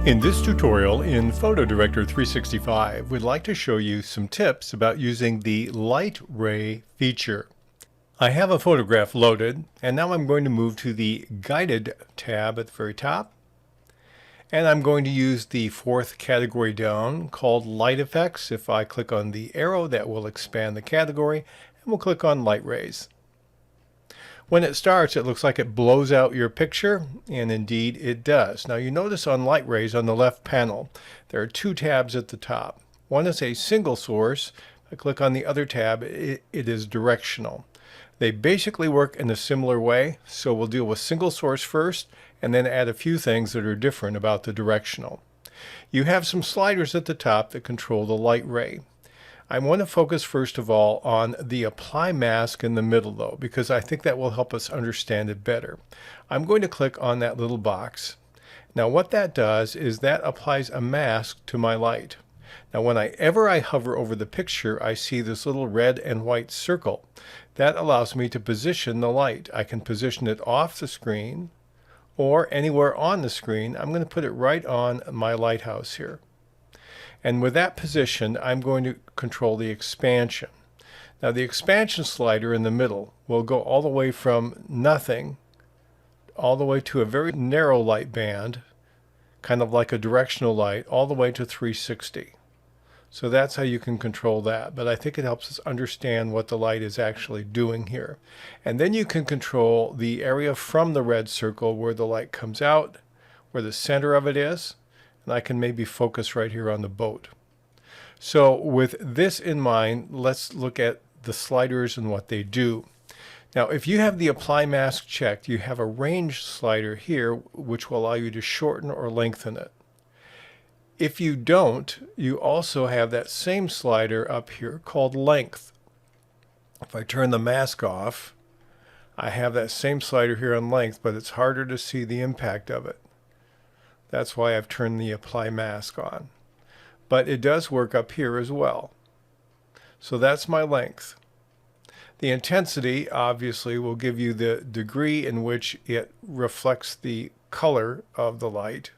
In this tutorial in Photo Director 365, we'd like to show you some tips about using the light ray feature. I have a photograph loaded, and now I'm going to move to the Guided tab at the very top. And I'm going to use the fourth category down called Light Effects. If I click on the arrow, that will expand the category, and we'll click on Light Rays. When it starts, it looks like it blows out your picture, and indeed it does. Now you notice on light rays on the left panel, there are two tabs at the top. One is a single source. If I click on the other tab, it is directional. They basically work in a similar way, so we'll deal with single source first, and then add a few things that are different about the directional. You have some sliders at the top that control the light ray. I want to focus first of all on the apply mask in the middle though, because I think that will help us understand it better. I'm going to click on that little box. Now what that does is that applies a mask to my light. Now whenever I hover over the picture, I see this little red and white circle. That allows me to position the light. I can position it off the screen or anywhere on the screen. I'm going to put it right on my lighthouse here. And with that position, I'm going to control the expansion. Now the expansion slider in the middle will go all the way from nothing all the way to a very narrow light band, kind of like a directional light, all the way to 360. So that's how you can control that. But I think it helps us understand what the light is actually doing here. And then you can control the area from the red circle where the light comes out, where the center of it is. And I can maybe focus right here on the boat. So with this in mind, let's look at the sliders and what they do. Now if you have the apply mask checked, you have a range slider here which will allow you to shorten or lengthen it. If you don't, you also have that same slider up here called length. If I turn the mask off, I have that same slider here on length, but it's harder to see the impact of it. That's why I've turned the apply mask on. But it does work up here as well. So that's my length. The intensity obviously will give you the degree in which it reflects the color of the light.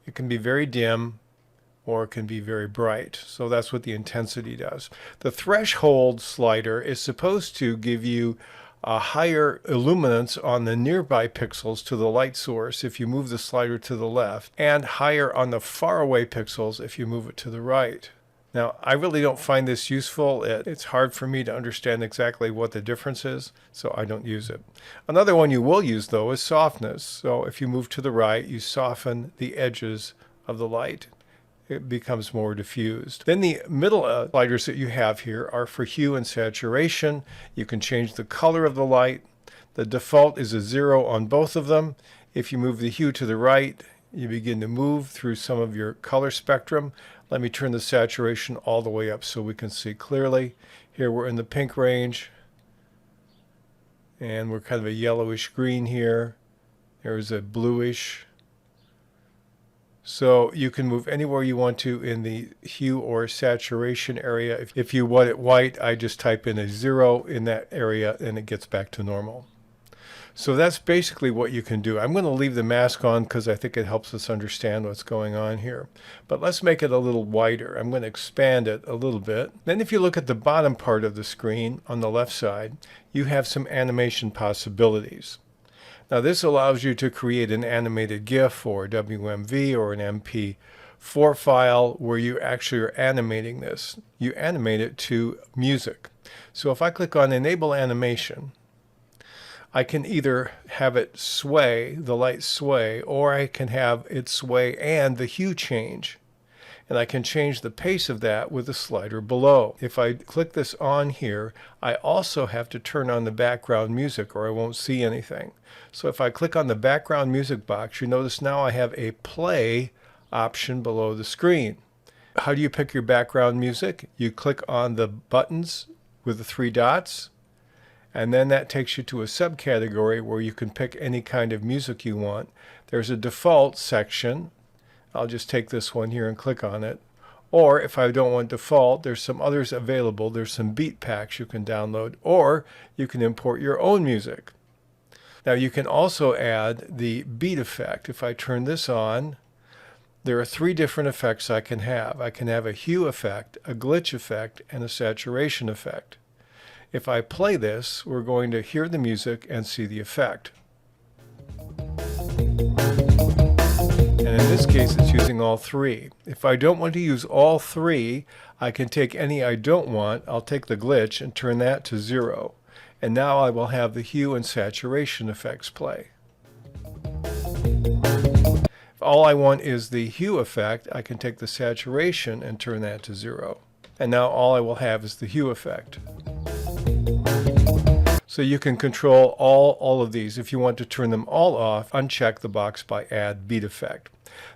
It can be very dim or it can be very bright. So that's what the intensity does. The threshold slider is supposed to give you a higher illuminance on the nearby pixels to the light source if you move the slider to the left, and higher on the faraway pixels if you move it to the right. Now, I really don't find this useful. It's hard for me to understand exactly what the difference is, so I don't use it. Another one you will use, though, is softness. So if you move to the right, you soften the edges of the light. It becomes more diffused. Then the middle sliders that you have here are for hue and saturation. You can change the color of the light. The default is a 0 on both of them. If you move the hue to the right, you begin to move through some of your color spectrum. Let me turn the saturation all the way up so we can see clearly. Here we're in the pink range, and we're kind of a yellowish green here. There's a bluish. So you can move anywhere you want to in the hue or saturation area. If you want it white, I just type in a 0 in that area and it gets back to normal. So that's basically what you can do. I'm going to leave the mask on because I think it helps us understand what's going on here. But let's make it a little wider. I'm going to expand it a little bit. Then if you look at the bottom part of the screen on the left side, you have some animation possibilities. Now this allows you to create an animated GIF or WMV or an MP4 file where you actually are animating this. You animate it to music. So if I click on Enable Animation, I can either have it sway, the light sway, or I can have it sway and the hue change. And I can change the pace of that with the slider below. If I click this on here, I also have to turn on the background music or I won't see anything. So if I click on the background music box, you notice now I have a play option below the screen. How do you pick your background music? You click on the buttons with the 3 dots, and then that takes you to a subcategory where you can pick any kind of music you want. There's a default section. I'll just take this one here and click on it. Or if I don't want default, there's some others available. There's some beat packs you can download, or you can import your own music. Now you can also add the beat effect. If I turn this on, there are three different effects I can have. I can have a hue effect, a glitch effect, and a saturation effect. If I play this, we're going to hear the music and see the effect. And in this case, it's using all three. If I don't want to use all three, I can take any I don't want. I'll take the glitch and turn that to 0. And now I will have the hue and saturation effects play. If all I want is the hue effect, I can take the saturation and turn that to 0. And now all I will have is the hue effect. So you can control all of these. If you want to turn them all off, uncheck the box by Add Beat Effect.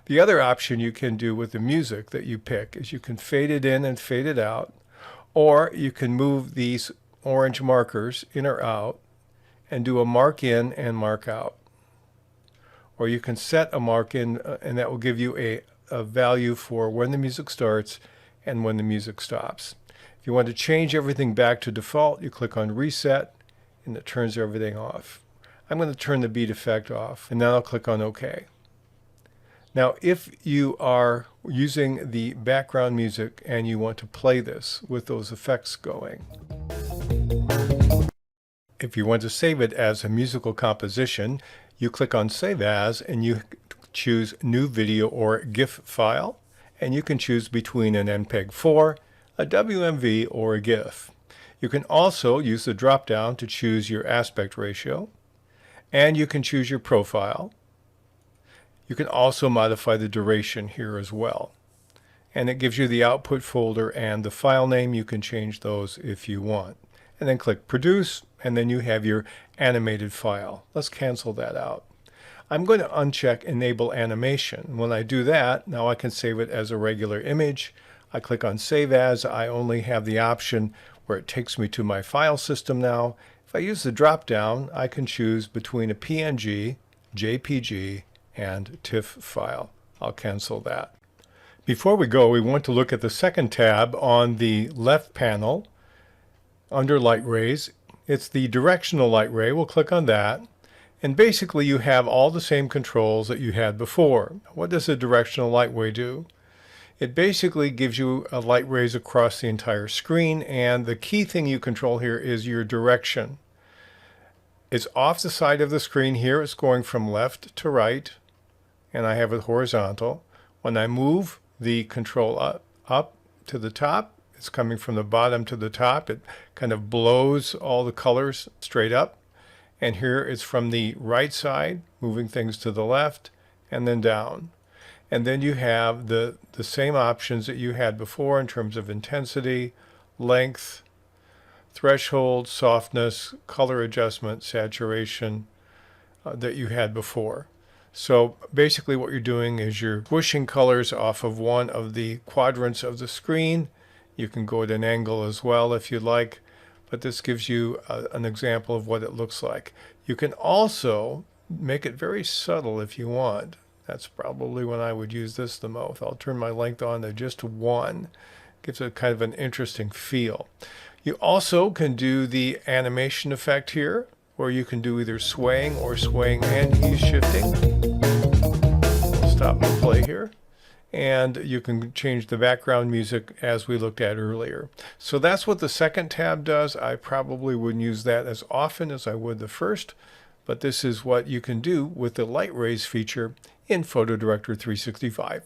The other option you can do with the music that you pick is you can fade it in and fade it out, or you can move these orange markers in or out and do a mark in and mark out. Or you can set a mark in and that will give you a value for when the music starts and when the music stops. If you want to change everything back to default, you click on Reset and it turns everything off. I'm going to turn the beat effect off and then I'll click on OK. Now if you are using the background music and you want to play this with those effects going, if you want to save it as a musical composition, you click on Save As and you choose New Video or GIF file, and you can choose between an MPEG-4, a WMV, or a GIF. You can also use the drop-down to choose your aspect ratio, and you can choose your profile. You can also modify the duration here as well. And it gives you the output folder and the file name. You can change those if you want. And then click Produce, and then you have your animated file. Let's cancel that out. I'm going to uncheck Enable Animation. When I do that, now I can save it as a regular image. I click on Save As. I only have the option where it takes me to my file system now. If I use the drop-down, I can choose between a PNG, JPG, and TIFF file. I'll cancel that. Before we go, we want to look at the second tab on the left panel under light rays. It's the directional light ray. We'll click on that. And basically you have all the same controls that you had before. What does a directional light ray do? It basically gives you light rays across the entire screen, and the key thing you control here is your direction. It's off the side of the screen here. It's going from left to right, and I have it horizontal. When I move the control up to the top, it's coming from the bottom to the top. It kind of blows all the colors straight up. And here it's from the right side, moving things to the left and then down. And then you have the same options that you had before in terms of intensity, length, threshold, softness, color adjustment, saturation that you had before. So basically what you're doing is you're pushing colors off of one of the quadrants of the screen. You can go at an angle as well if you like, but this gives you an example of what it looks like. You can also make it very subtle if you want. That's probably when I would use this the most. I'll turn my length on to just 1. Gives it kind of an interesting feel. You also can do the animation effect here, where you can do either swaying or swaying and ease shifting. We'll stop and play here. And you can change the background music as we looked at earlier. So that's what the second tab does. I probably wouldn't use that as often as I would the first, but this is what you can do with the light rays feature in Photo Director 365.